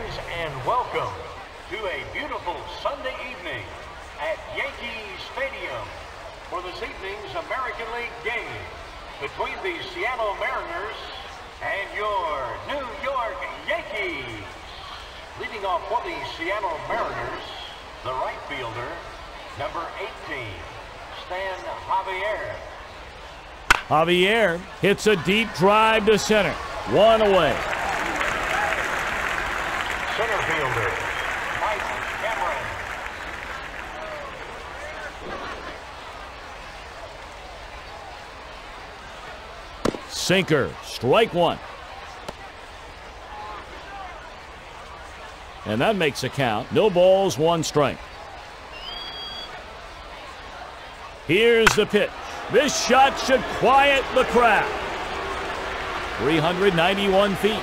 Greetings and welcome to a beautiful Sunday evening at Yankee Stadium for this evening's American League game between the Seattle Mariners and your New York Yankees. Leading off for the Seattle Mariners, the right fielder, number 18, Stan Javier. Javier hits a deep drive to center. One away. Center fielder, Mike Cameron. Sinker, strike one. And that makes a count. No balls, one strike. Here's the pitch. This shot should quiet the crowd. 391 feet.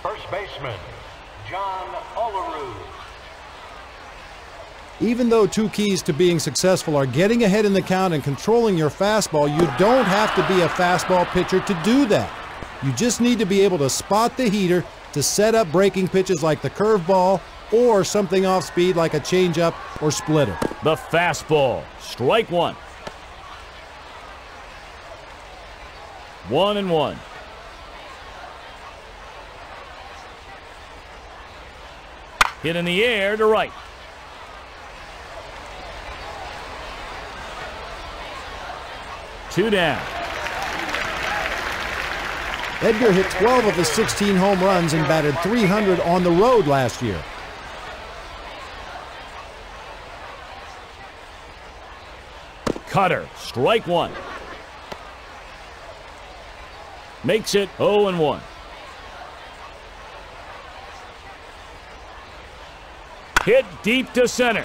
First baseman, John Olerud. Even though two keys to being successful are getting ahead in the count and controlling your fastball, you don't have to be a fastball pitcher to do that. You just need to be able to spot the heater to set up breaking pitches like the curveball or something off speed like a changeup or splitter. The fastball, strike one. 1-1. Hit in the air to right. Two down. Edgar hit 12 of his 16 home runs and batted .300 on the road last year. Cutter, strike one. Makes it 0-1. Hit deep to center.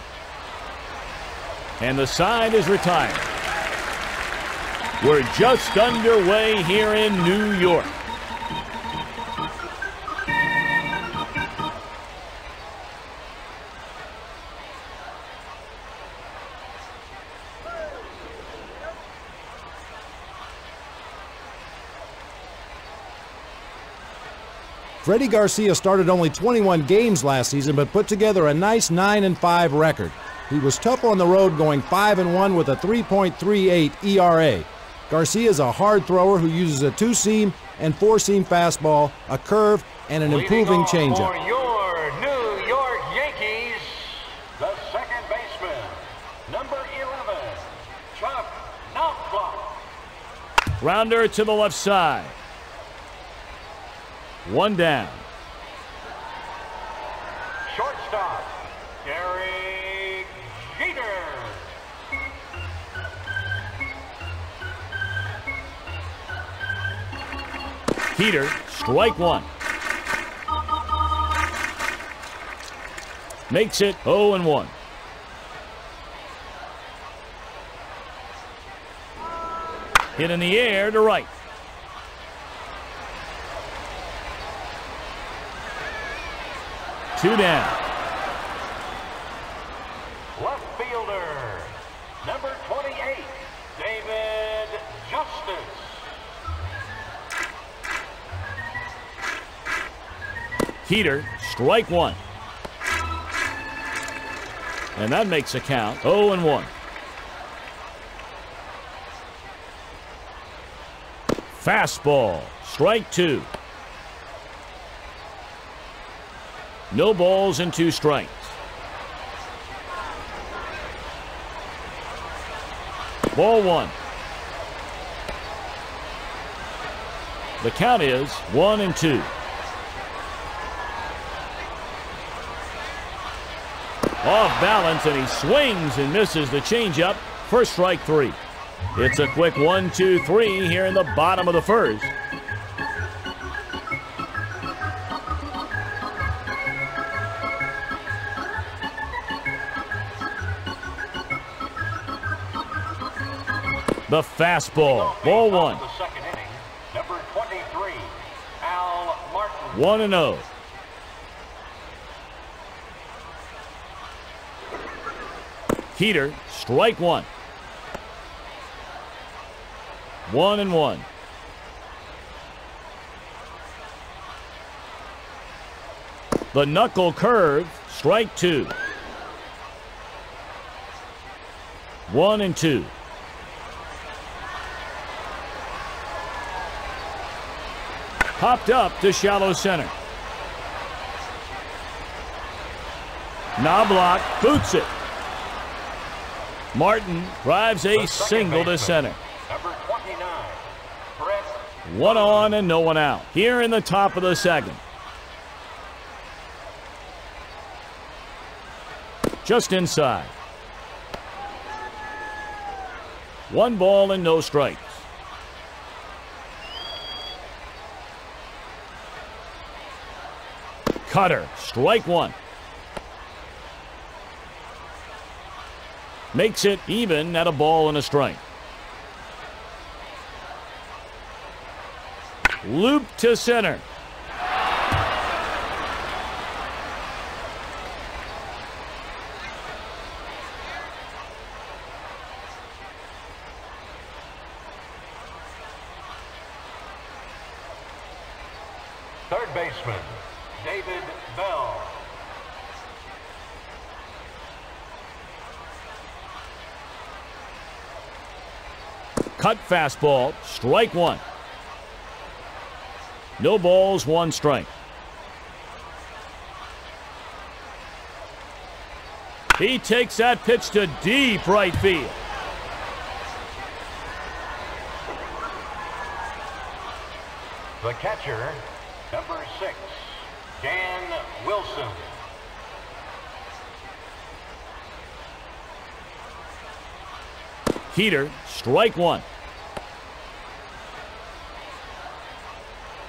And the side is retired. We're just underway here in New York. Freddie Garcia started only 21 games last season, but put together a nice 9-5 record. He was tough on the road, going 5-1 with a 3.38 ERA. Garcia is a hard thrower who uses a two-seam and four-seam fastball, a curve, and an improving changeup. For your New York Yankees, the second baseman, number 11, Chuck Knopfler. Rounder to the left side. One down. Shortstop, Gary Jeter. Peter, strike one. Makes it 0-1. Hit in the air to right. Two down. Left fielder, number 28, David Justice. Heater, strike one. And that makes a count, 0-1. Fastball, strike two. No balls and two strikes. Ball one. The count is 1-2. Off balance, and he swings and misses the changeup for strike three. It's a quick 1-2-3 here in the bottom of the first. The fastball, ball one. The second inning, number 23, Al Martin. 1-0. Heater, strike one. 1-1. The knuckle curve, strike two. 1-2. Popped up to shallow center. Knobloch boots it. Martin drives a single to center. Number 29, Brett. 1 on and no one out. Here in the top of the second. Just inside. 1 ball and no strikes. Cutter, strike one. Makes it even at a ball and a strike. Loop to center. Third baseman, David Bell. Cut fastball, strike one. No balls, 1 strike. He takes that pitch to deep right field. The catcher, number 6, Dan Wilson. Heater, strike one.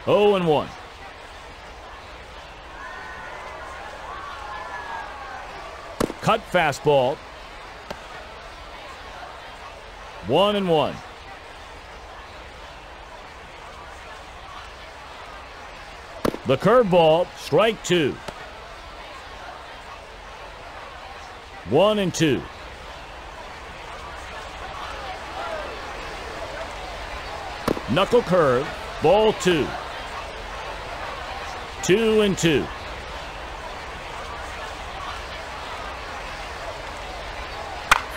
0-1. Cut fastball. 1-1. The curveball, strike two. 1-2. Knuckle curve, ball two. 2-2.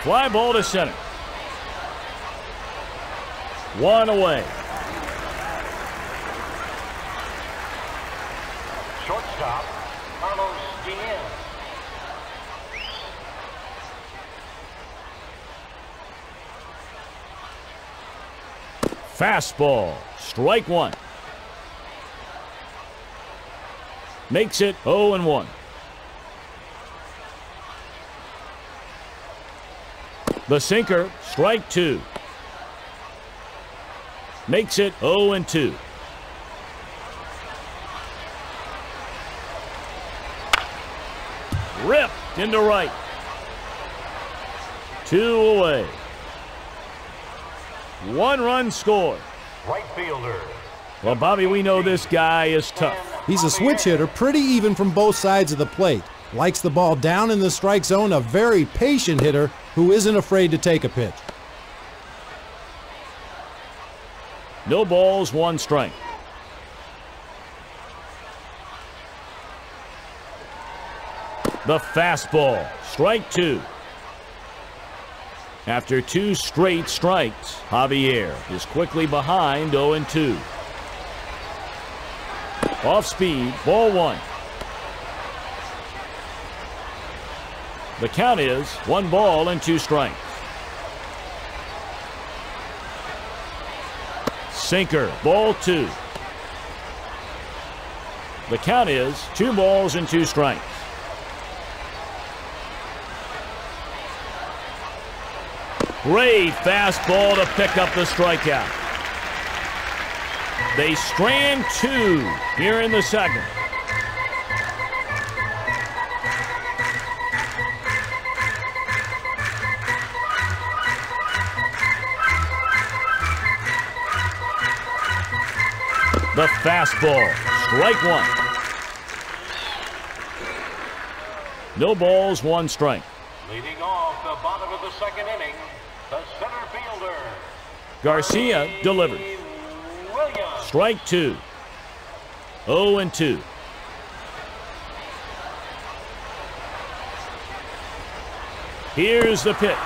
Fly ball to center. 1 away. Shortstop, Carlos Guillen. Fastball, strike one. Makes it 0-1. The sinker, strike two. Makes it 0-2. Ripped into right. 2 away. 1 run scored. Right fielder. Well, Bobby, we know this guy is tough. He's a switch hitter, pretty even from both sides of the plate. Likes the ball down in the strike zone, a very patient hitter who isn't afraid to take a pitch. No balls, 1 strike. The fastball, strike two. After 2 straight strikes, Javier is quickly behind 0-2. Off speed, ball 1. The count is 1 ball and 2 strikes. Sinker, ball 2. The count is 2 balls and 2 strikes. Great fastball to pick up the strikeout. They strand 2 here in the second. The fastball, strike 1. No balls, 1 strike. Leading off the bottom of the second inning, the center fielder. Garcia delivers. Williams. Strike two. 0-2. Here's the pitch.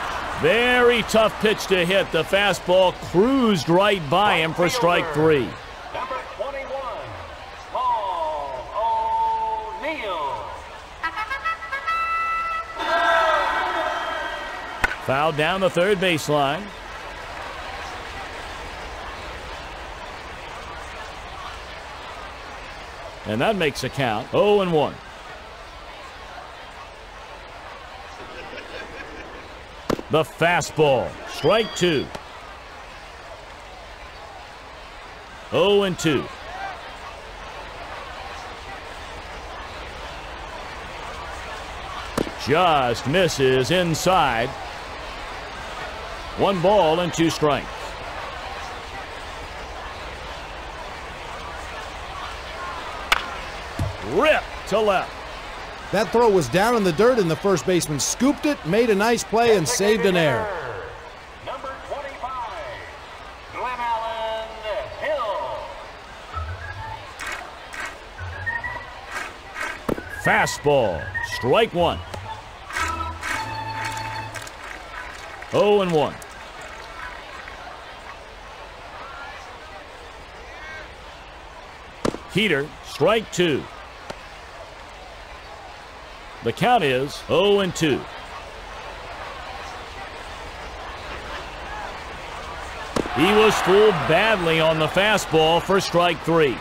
Very tough pitch to hit. The fastball cruised right by him for strike three. Number 21, Paul O'Neill. Foul down the third baseline. And that makes a count. 0-1. The fastball. Strike two. 0-2. Just misses inside. 1 ball and 2 strikes. Rip to left. That throw was down in the dirt, and the first baseman scooped it, made a nice play, and saved an error. Number 25, Glenn Allen Hill. Fastball. Strike one. 0-1. Heater. Strike two. The count is 0-2. He was fooled badly on the fastball for strike three.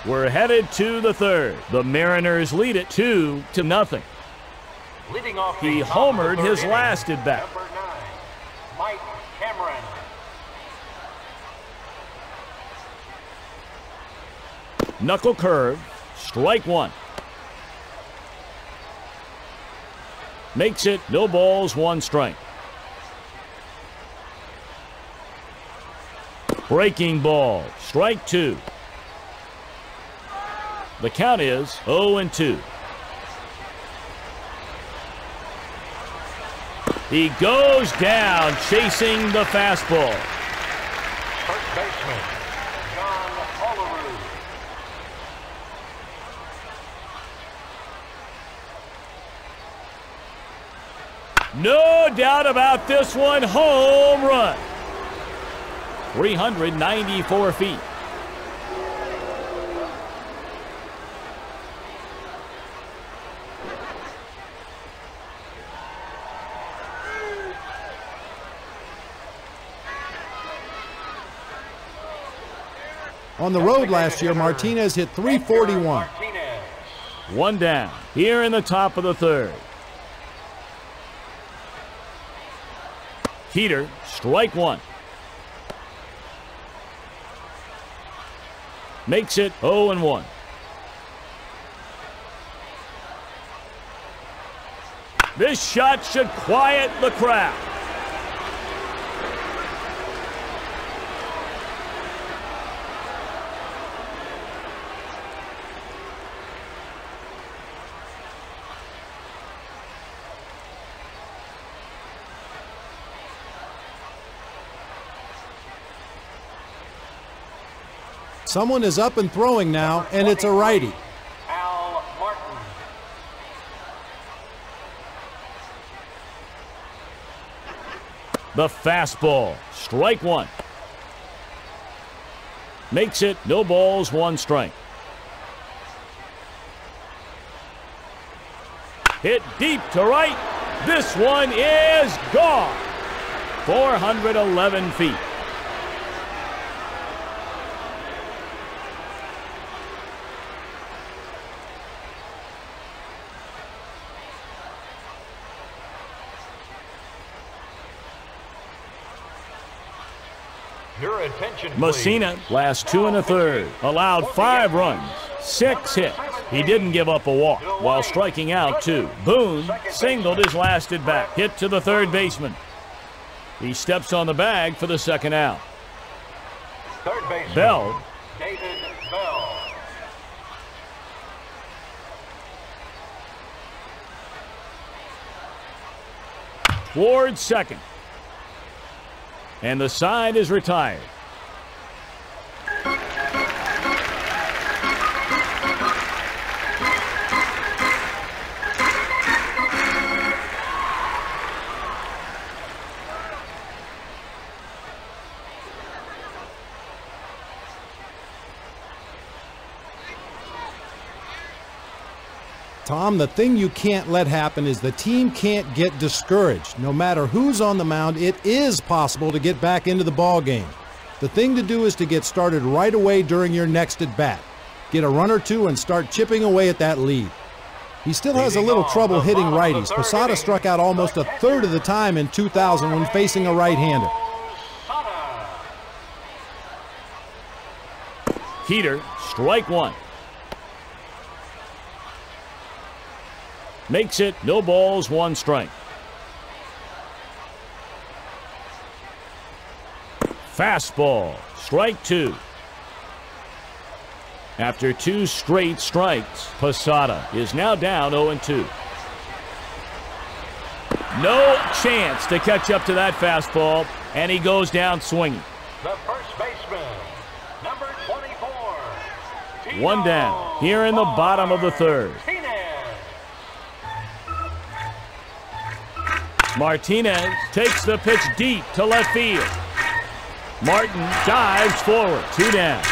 We're headed to the third. The Mariners lead it 2-0. Leading off He the top of the homered third his inning, last at bat. Number 9, Mike Cameron. Knuckle curve. Strike one. Makes it no balls, 1 strike. Breaking ball. Strike two. The count is 0-2. He goes down chasing the fastball. First baseman, John Olerud. No doubt about this one. Home run. 394 feet. On the road last year, Martinez hit .341. Martinez. 1 down. Here in the top of the third. Heater. Strike one. Makes it 0-1. This shot should quiet the crowd. Someone is up and throwing now, and it's a righty. Al Martin. The fastball. Strike one. Makes it no balls, 1 strike. Hit deep to right. This one is gone. 411 feet. Your attention, please. Messina, last 2 1/3, allowed 5 runs, 6 hits. He didn't give up a walk while striking out 2. Boone singled his last at bat, hit to the third baseman. He steps on the bag for the second out. Third baseman, Bell. David Bell. Towards second. And the side is retired. Tom, the thing you can't let happen is the team can't get discouraged. No matter who's on the mound, it is possible to get back into the ball game. The thing to do is to get started right away during your next at-bat. Get a run or two and start chipping away at that lead. He still has a little trouble hitting righties. Posada struck out almost a third of the time in 2000 when facing a right-hander. Heater, strike one. Makes it no balls, one strike. Fastball, strike two. After two straight strikes, Posada is now down 0-2. No chance to catch up to that fastball, and he goes down swinging. The first baseman, number 24. One down here in the bottom of the third. Martinez takes the pitch deep to left field. Martin dives forward. Two down.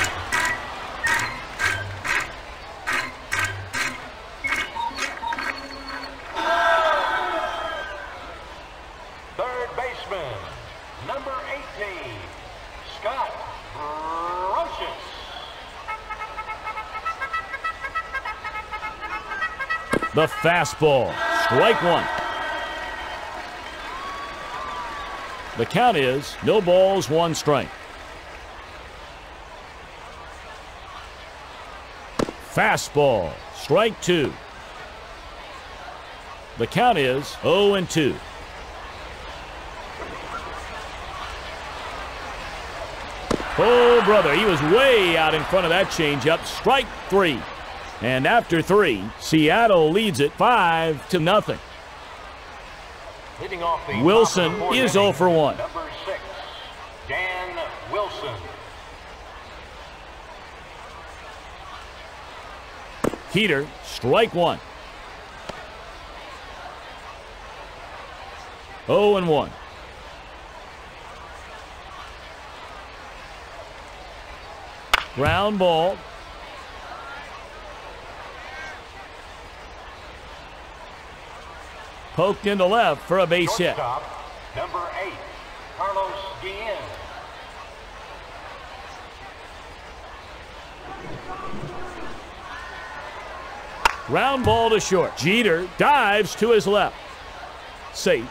Third baseman, number 18, Scott Brocious. The fastball. Strike one. The count is no balls, one strike. Fastball, strike two. The count is 0-2. Oh, brother, he was way out in front of that changeup. Strike three. And after three, Seattle leads it 5-0. Wilson is 0 for 1. Number 6, Dan Wilson. Heater, strike one. 0-1. Ground ball. Poked into left for a base hit. Number 8, Carlos Guillen. Ground ball to short. Jeter dives to his left. Safe.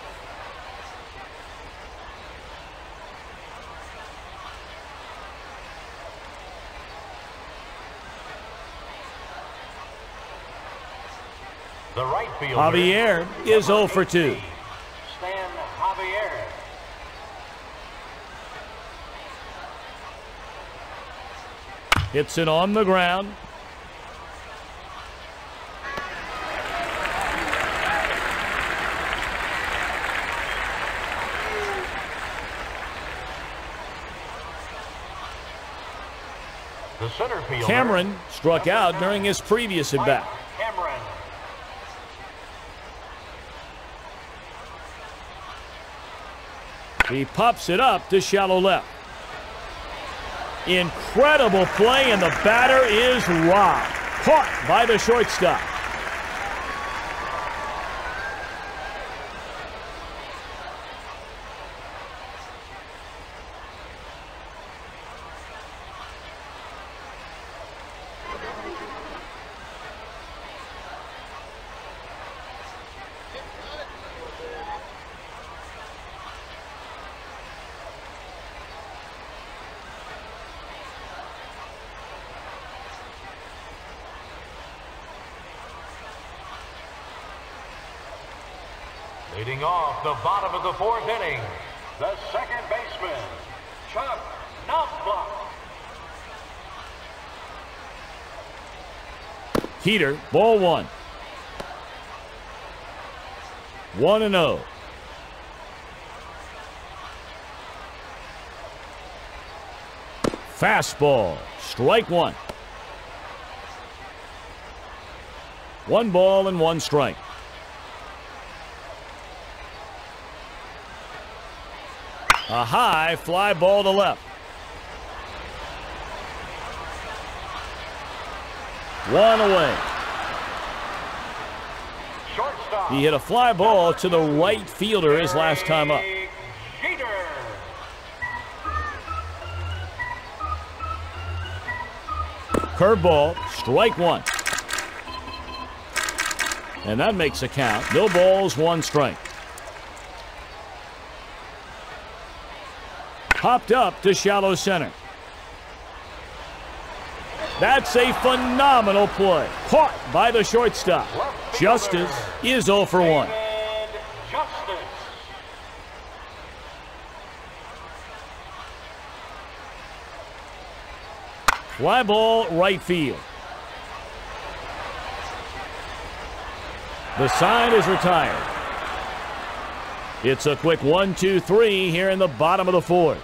The right fielder, Javier is 0 for 2. Stan Javier. Hits it on the ground. The center fielder, Cameron struck out during his previous at-bat. Cameron. He pops it up to shallow left. Incredible play, and the batter is robbed. Caught by the shortstop. Leading off the bottom of the fourth inning, the second baseman, Chuck Knopfler. Heater, ball one. 1-0. Fastball, strike one. 1 ball and 1 strike. A high fly ball to left. 1 away. Shortstop. He hit a fly ball to the right fielder his last time up. Jeter. Curveball, strike one. And that makes a count. No balls, 1 strike. Popped up to shallow center. That's a phenomenal play. Caught by the shortstop. Justice is 0 for 1. Justice. Fly ball, right field. The sign is retired. It's a quick 1-2-3 here in the bottom of the 4th.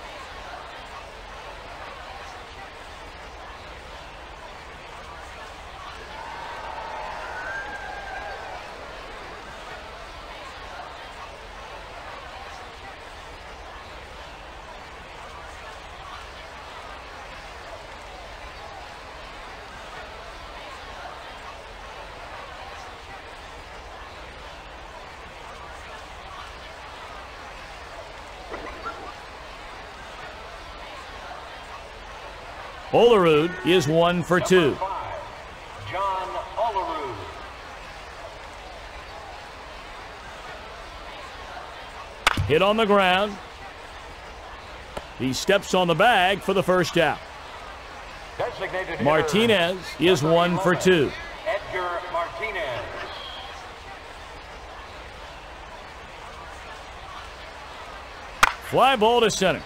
Olerud is 1 for 2. 5, John Olerud. Hit on the ground. He steps on the bag for the first out. Designated hitter, Martinez is number 1 for 11, 2. Edgar Martinez. Fly ball to center.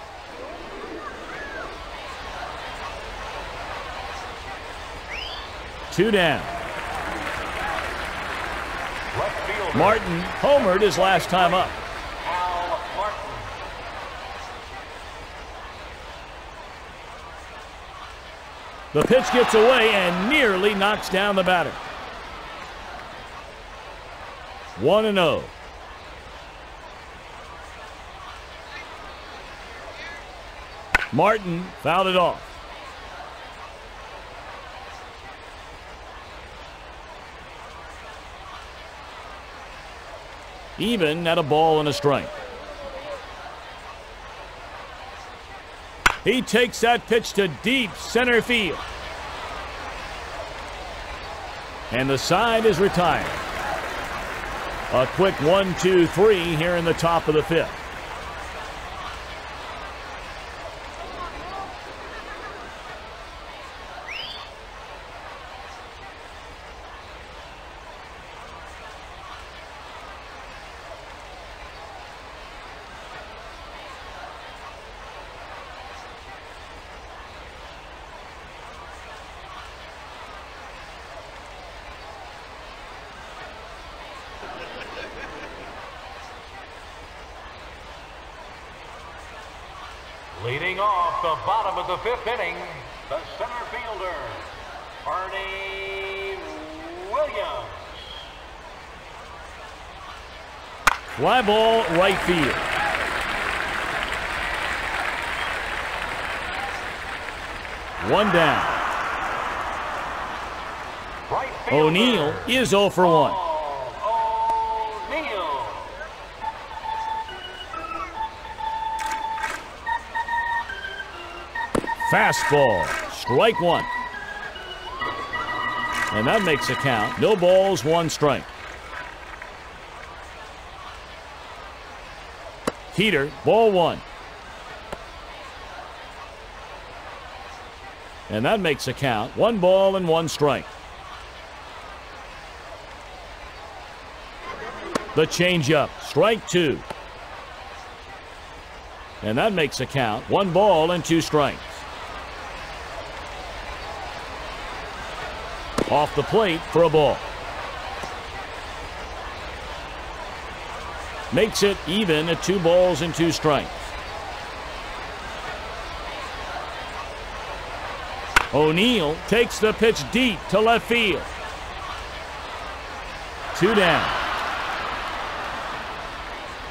Two down. Left fielder, Martin homered his last time up. Al Martin. The pitch gets away and nearly knocks down the batter. 1-0. Martin fouled it off. Even at a ball and a strike. He takes that pitch to deep center field. And the side is retired. A quick 1-2-3 here in the top of the 5th. Leading off the bottom of the 5th inning, the center fielder, Ernie Williams. Fly ball, right field. One down. Right fielder, O'Neill is 0 for 1. O'Neill. Fastball, strike one. And that makes a count. No balls, 1 strike. Heater, ball 1. And that makes a count. 1 ball and 1 strike. The changeup, strike 2. And that makes a count. 1 ball and 2 strikes. Off the plate for a ball. Makes it even at 2 balls and 2 strikes. O'Neill takes the pitch deep to left field. 2 down.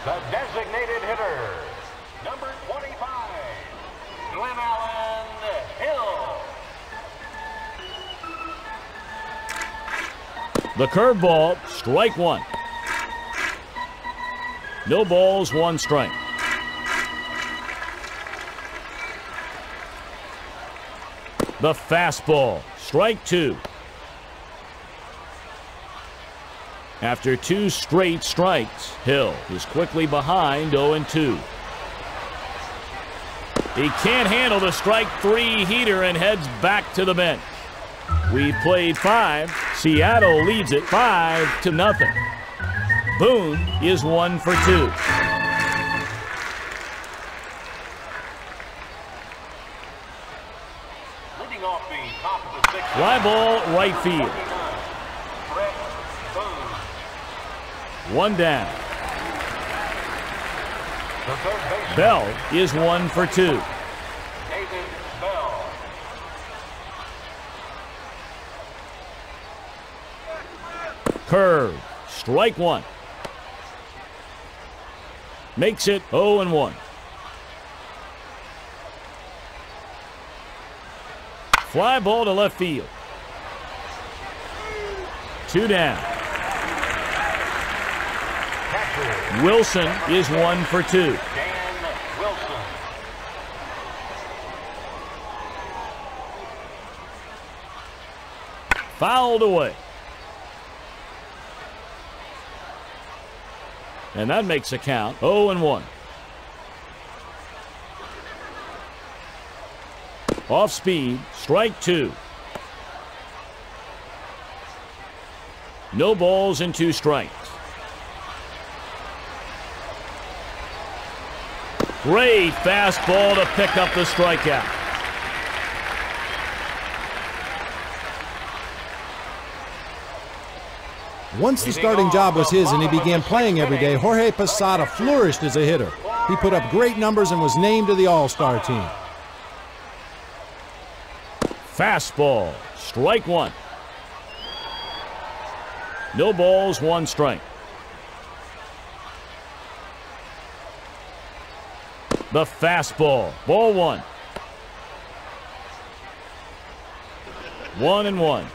The designated hitter, number 25, Glenn Allen Hill. The curveball, strike 1. No balls, 1 strike. The fastball, strike 2. After 2 straight strikes, Hill is quickly behind 0-2. He can't handle the strike 3 heater and heads back to the bench. We've played 5. Seattle leads it 5-0. Boone is 1 for 2. Leading off the top of the 6th. Fly ball, right field. 1 down. The third baseman, Bell is 1 for 2. David Bell. Curve, strike 1. Makes it 0-1. Fly ball to left field. 2 down. Catcher, Wilson is 1 for 2. Dan Wilson. Fouled away. And that makes a count 0-1. Off speed, strike 2. No balls and 2 strikes. Great fastball to pick up the strikeout. Once the starting job was his and he began playing every day, Jorge Posada flourished as a hitter. He put up great numbers and was named to the All-Star team. Fastball, strike 1. No balls, 1 strike. The fastball, ball 1. 1-1.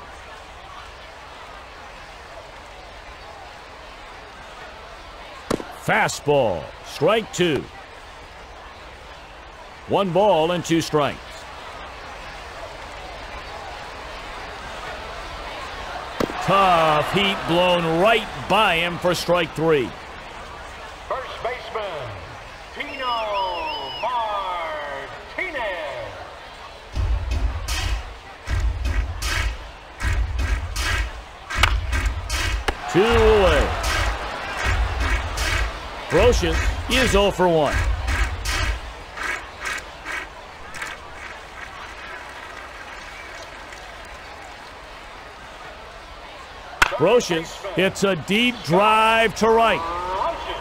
Fastball, strike 2. 1 ball and 2 strikes. Tough heat blown right by him for strike 3. First baseman, Tino Martinez. 2 away. Brocious is 0 for 1. Brocious hits a deep drive to right.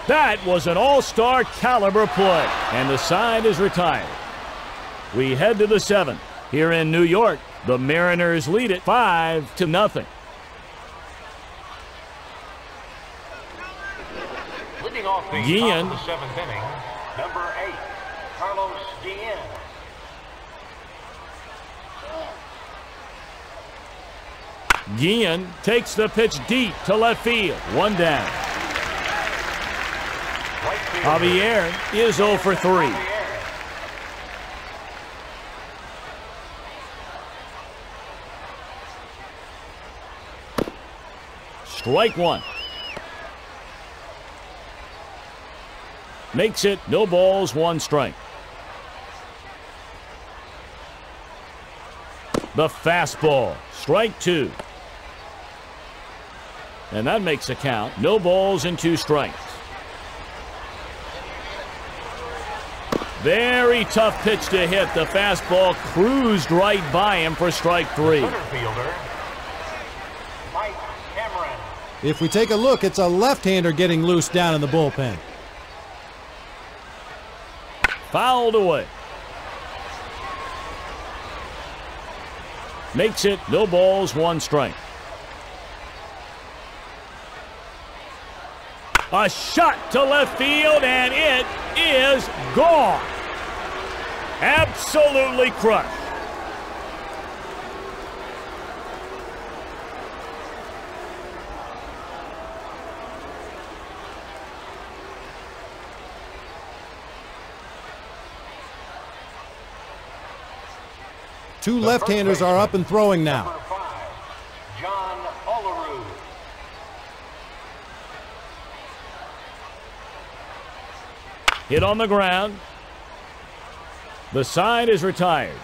That was an all-star caliber play, and the side is retired. We head to the 7th. Here in New York, the Mariners lead it 5-0. Leading off the Guillen. top of the 7th inning, number 8, Carlos Guillen. Guillen takes the pitch deep to left field. 1 down. Right field. Javier is 0 for 3. Javier. Strike 1. Makes it no balls, 1 strike. The fastball, strike 2. And that makes a count. No balls and 2 strikes. Very tough pitch to hit. The fastball cruised right by him for strike 3. Center fielder, Mike Cameron. If we take a look, it's a left-hander getting loose down in the bullpen. Fouled away. Makes it no balls, one strike. A shot to left field, and it is gone. Absolutely crushed. Two left-handers are up and throwing now. Number 5, John Olerud. Hit on the ground. The side is retired.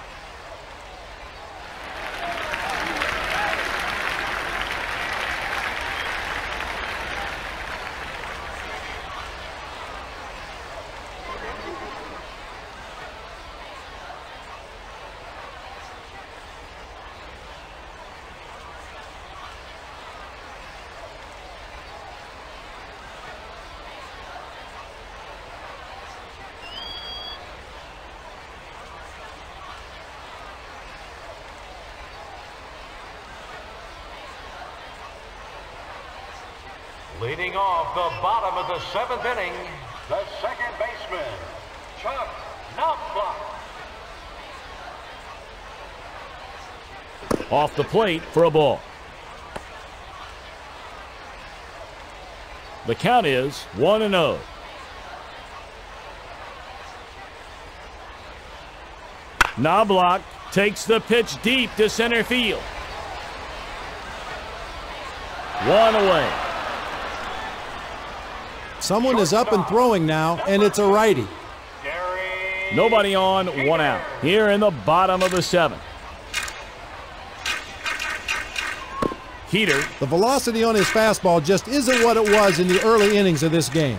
Leading off the bottom of the 7th inning, the second baseman, Chuck Knopfler. Off the plate for a ball. The count is 1-0. Knobloch takes the pitch deep to center field. One away. Someone is up and throwing now, and it's a righty. Nobody on, one out. Here in the bottom of the 7th. Heater. The velocity on his fastball just isn't what it was in the early innings of this game.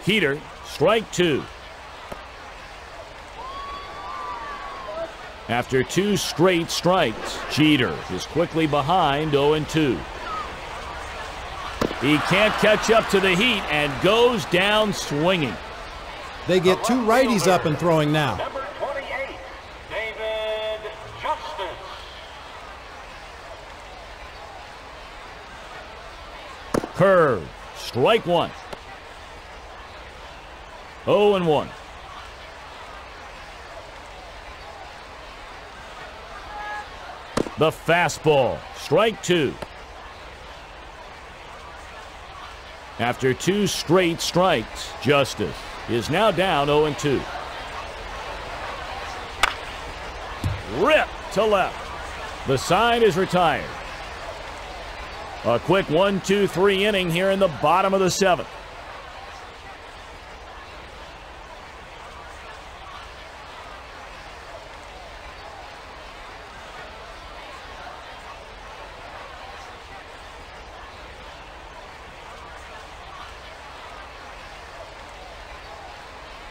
Heater, strike 2. After 2 straight strikes, Jeter is quickly behind 0-2. He can't catch up to the heat and goes down swinging. They get 2 righties up and throwing now. Number 28, David Justice. Curve, strike 1. 0-1. The fastball, strike 2. After 2 straight strikes, Justice is now down 0-2. Rip to left. The side is retired. A quick 1-2-3 inning here in the bottom of the 7th.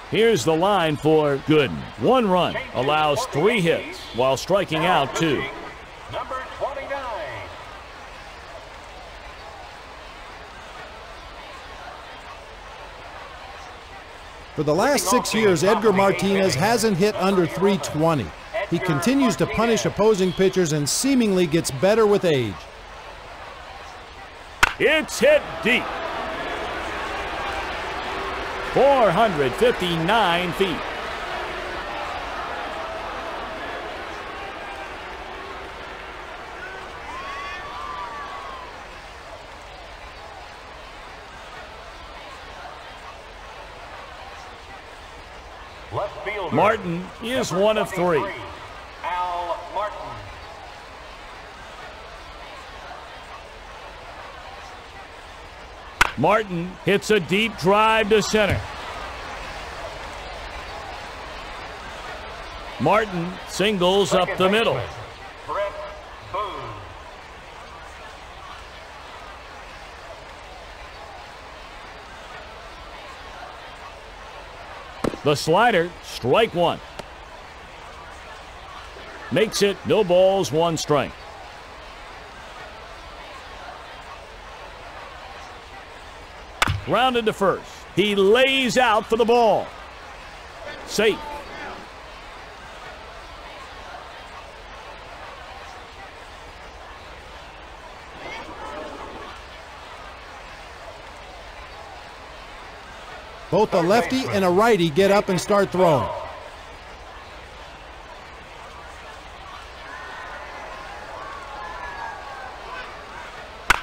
Here's the line for Gooden. 1 run, allows 3 hits while striking out 2. Number 29. For the last 6 years, Edgar Martinez hasn't hit under .320. He continues to punish opposing pitchers and seemingly gets better with age. It's hit deep. 459 feet. Left fielder. Martin is Number 1 of 3. 23, Al Martin. Martin hits a deep drive to center. Martin singles up the middle. Brett Boone. The slider, strike 1. Makes it no balls, 1 strike. Rounded to first. He lays out for the ball. Safe. Both a lefty and a righty get up and start throwing.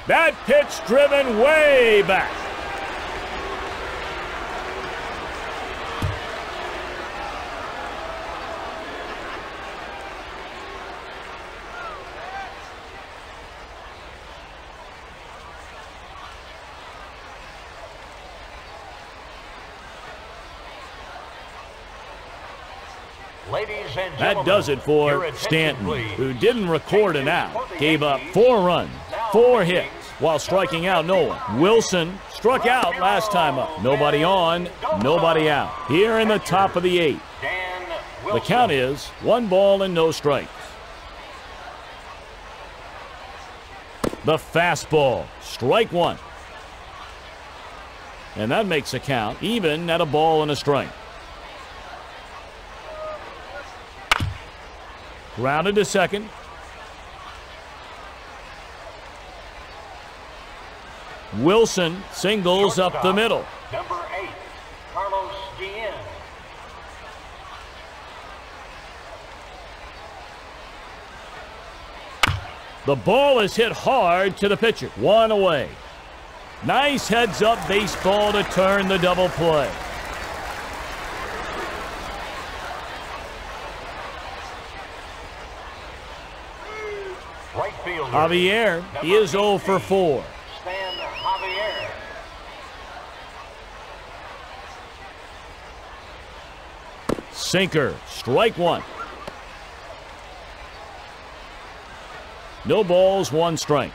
That pitch driven way back. That does it for Stanton, who didn't record an out. Gave up 4 runs, 4 hits, while striking out no one. Wilson struck out last time up. Nobody on, nobody out. Here in the top of the 8th. The count is 1 ball and no strikes. The fastball, strike 1. And that makes the count even at a ball and a strike. Grounded to second. Wilson singles up the middle. Number 8, Carlos Guillen. The ball is hit hard to the pitcher. 1 away. Nice heads-up baseball to turn the double play. Right fielder. Javier, he is 0 for 4. Stan Javier. Sinker, strike 1. No balls, 1 strike.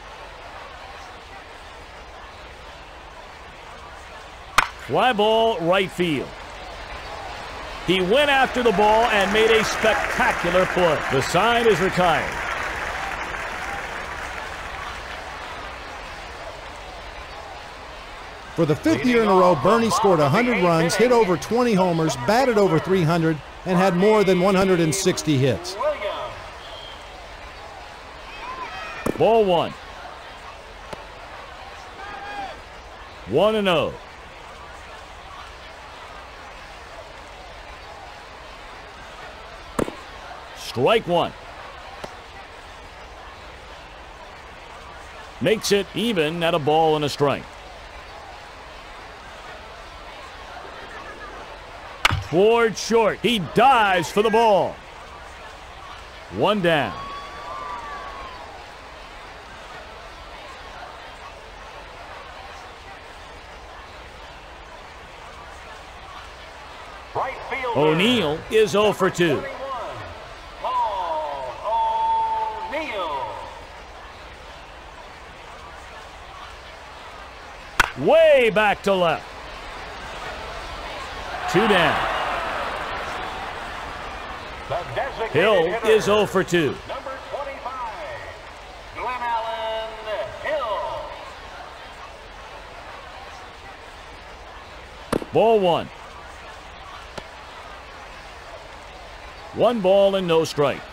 Fly ball, right field. He went after the ball and made a spectacular play. The side is retired. For the 5th year in a row, Bernie scored 100 runs, hit over 20 homers, batted over 300, and had more than 160 hits. Ball 1. 1-0. Strike 1. Makes it even at a ball and a strike. Toward short. He dives for the ball. 1 down. Right fielder. O'Neill is 0 for 2. Paul O'Neill. Way back to left. 2 down. Hill is 0 for 2. Number 25, Glenn Allen Hill. Ball 1. 1 ball and no strikes.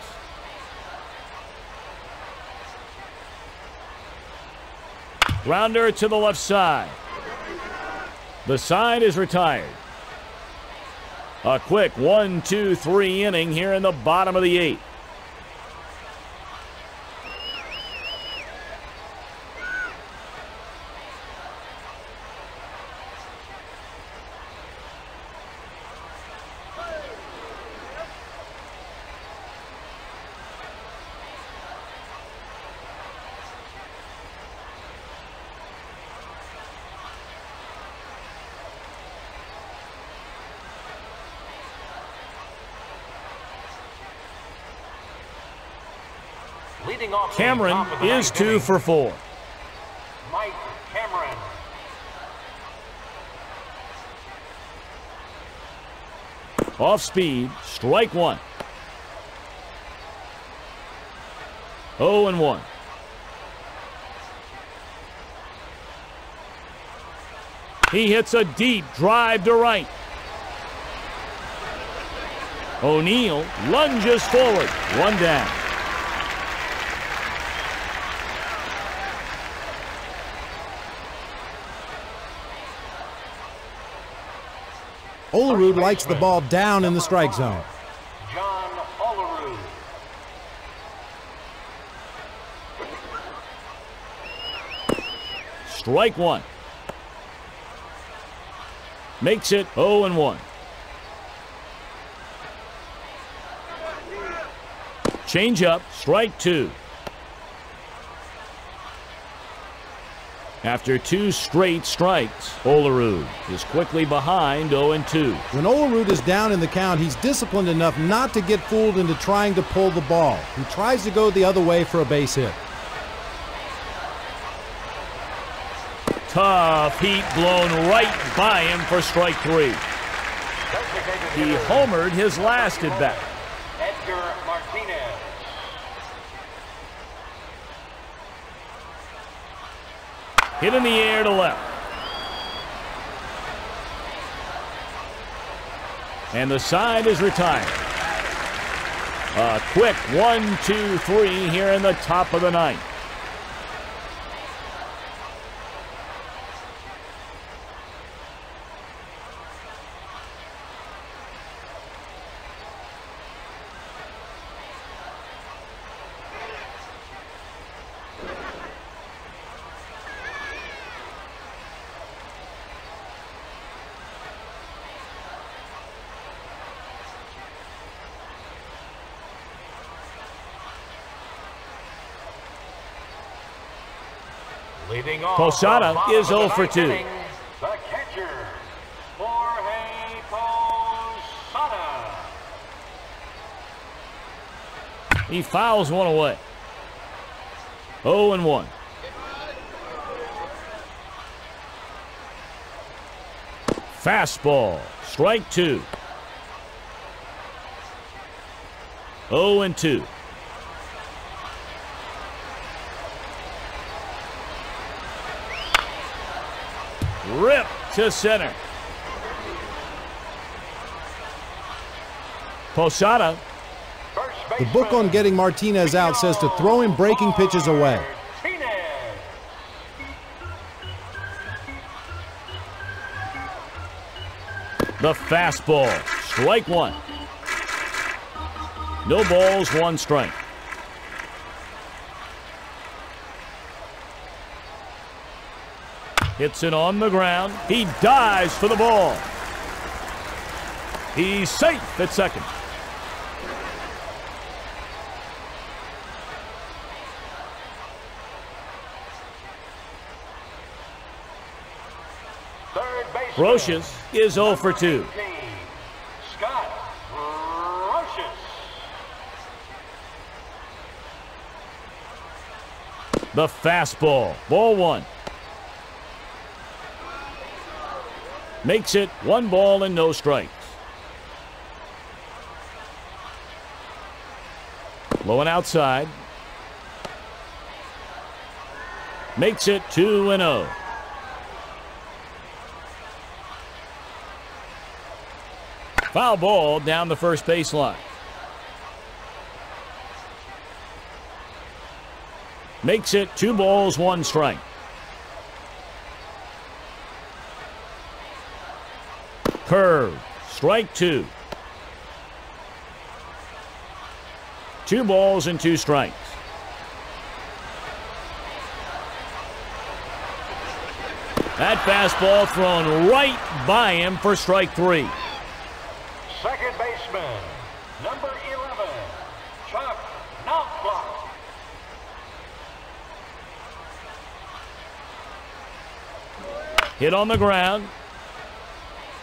Grounder to the left side. The side is retired. A quick 1-2-3 inning here in the bottom of the 8th. Leading off Cameron is 2 for 4. Mike Cameron. Off speed, strike 1. 0-1. He hits a deep drive to right. O'Neill lunges forward. One down. Olerud likes the ball down in the strike zone. John Olerud. Strike one. Makes it 0-1. Change up, strike two. After two straight strikes, Olerud is quickly behind 0-2. When Olerud is down in the count, he's disciplined enough not to get fooled into trying to pull the ball. He tries to go the other way for a base hit. Tough heat blown right by him for strike three. He homered his last at bat. Edgar Martinez. Hit in the air to left. And the side is retired. A quick 1-2-3 here in the top of the ninth. Leading off Posada the is bottom 0 of for the 2. ninth inning, the catcher, Jorge Posada. He fouls one away. 0-1. Fastball, strike two. 0-2. Rip to center. Posada. The book on getting Martinez out says to throw him breaking pitches away. The fastball, strike one. No balls, one strike. Hits it on the ground. He dives for the ball. He's safe at second. Roches is 0 for 2. Scott Roches. The fastball, ball one. Makes it 1 ball and no strikes. Low and outside. Makes it 2-0. Foul ball down the first baseline. Makes it 2 balls, 1 strike. Curve, strike two. 2 balls and 2 strikes. That fastball thrown right by him for strike three. Second baseman, number 11, Chuck Knopfler. Hit on the ground.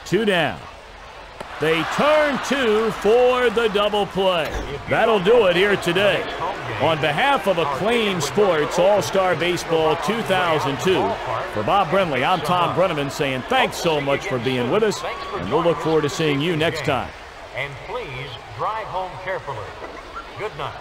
2 down. They turn 2 for the double play. That'll do it here today. On behalf of Acclaim Sports All-Star Baseball 2002, for Bob Brenly, I'm Tom Brenneman saying thanks so much for being with us, and we'll look forward to seeing you next time. And please drive home carefully. Good night.